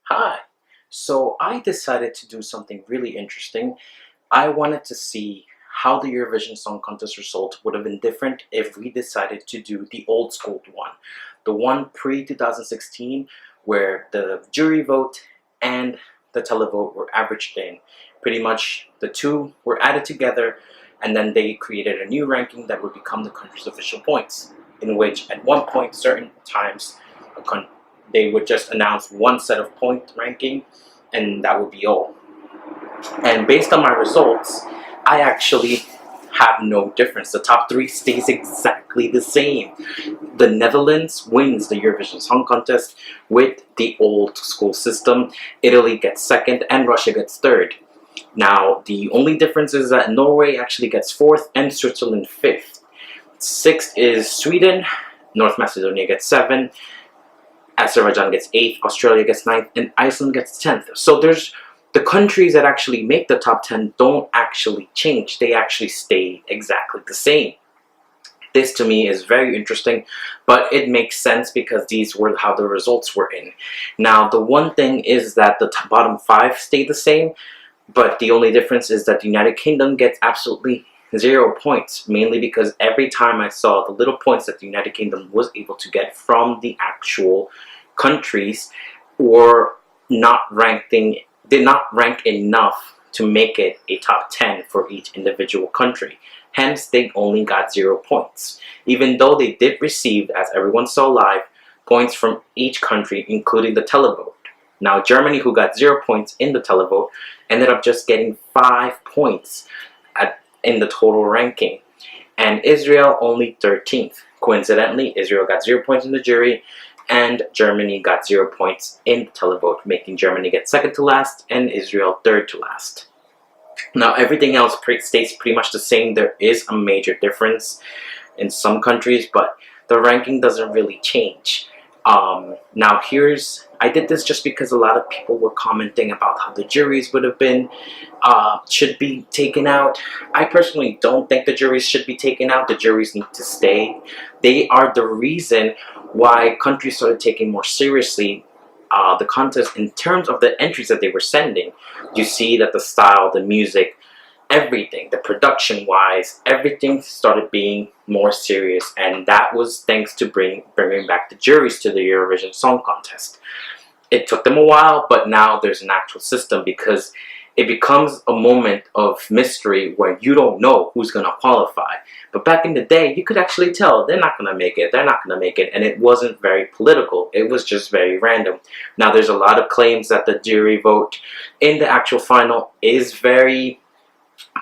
Hi. So I decided to do something really interesting. I wanted to see how the Eurovision Song Contest result would have been different if we decided to do the old school one. The one pre-2016 where the jury vote and the televote were averaged in. Pretty much the two were added together and then they created a new ranking that would become the country's official points, in which at one point certain times they would just announce one set of point ranking and that would be all. And based on my results, I actually have no difference. The top three stays exactly the same. The Netherlands wins the Eurovision Song Contest with the old school system. Italy gets second and Russia gets third. Now, the only difference is that Norway actually gets fourth and Switzerland fifth. Sixth is Sweden. North Macedonia gets seven. Azerbaijan gets 8th, Australia gets 9th, and Iceland gets 10th. So there's the countries that actually make the top 10 don't actually change. They actually stay exactly the same. This to me is very interesting, but it makes sense because these were how the results were in. Now, the one thing is that the bottom 5 stay the same, but the only difference is that the United Kingdom gets absolutely 0 points, mainly because every time I saw the little points that the United Kingdom was able to get from the actual countries or not ranking, did not rank enough to make it a top 10 for each individual country. Hence, they only got 0 points, even though they did receive, as everyone saw live, points from each country, including the televote. Now, Germany, who got 0 points in the televote, ended up just getting 5 points in the total ranking, and Israel only 13th. Coincidentally, Israel got 0 points in the jury, and Germany got 0 points in the televote, making Germany get second to last and Israel third to last. Now, everything else stays pretty much the same. There is a major difference in some countries, but the ranking doesn't really change. Now I did this just because a lot of people were commenting about how the juries would have been, should be taken out. I personally don't think the juries should be taken out. The juries need to stay. They are the reason why countries started taking more seriously the contest in terms of the entries that they were sending. You see that the style, the music, everything, the production wise, everything started being more serious, and that was thanks to bringing back the juries to the Eurovision Song Contest. It took them a while, but now there's an actual system because it becomes a moment of mystery where you don't know who's going to qualify. But back in the day, you could actually tell they're not going to make it, they're not going to make it, and it wasn't very political. It was just very random. Now there's a lot of claims that the jury vote in the actual final is very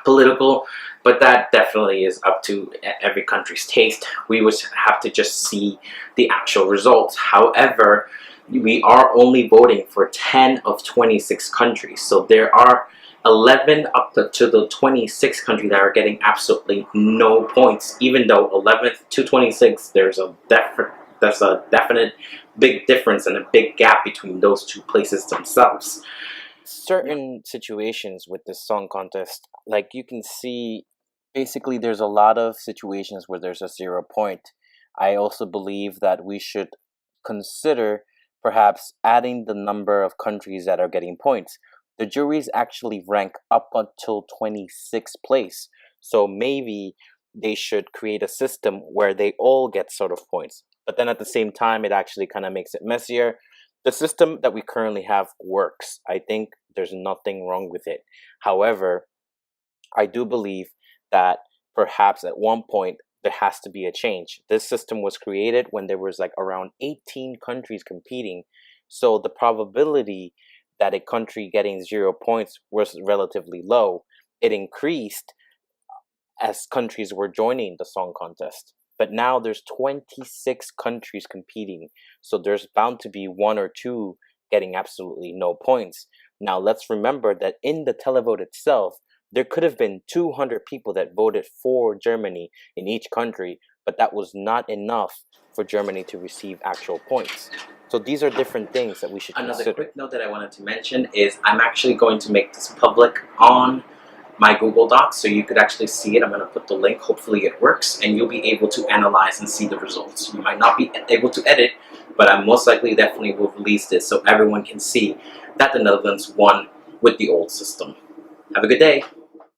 political, but that definitely is up to every country's taste. We would have to just see the actual results. However, we are only voting for 10 of 26 countries, so there are 11 up to the 26th country that are getting absolutely no points, even though 11th to 26 there's a definite big difference and a big gap between those two places themselves. Certain situations with this song contest, like you can see, basically there's a lot of situations where there's a 0 point. I also believe that we should consider perhaps adding the number of countries that are getting points. The juries actually rank up until 26th place, so maybe they should create a system where they all get sort of points, but then at the same time it actually kind of makes it messier. The system that we currently have works. I think there's nothing wrong with it. However, I do believe that perhaps at one point there has to be a change. This system was created when there was like around 18 countries competing. So the probability that a country getting 0 points was relatively low. It increased as countries were joining the song contest. But now there's 26 countries competing, so there's bound to be 1 or 2 getting absolutely no points. Now let's remember that in the televote itself, there could have been 200 people that voted for Germany in each country, but that was not enough for Germany to receive actual points. So these are different things that we should consider. Another quick note that I wanted to mention is I'm actually going to make this public on my Google Docs, so you could actually see it. I'm going to put the link. Hopefully it works, and you'll be able to analyze and see the results. You might not be able to edit, but I most likely definitely will release this so everyone can see that the Netherlands won with the old system. Have a good day.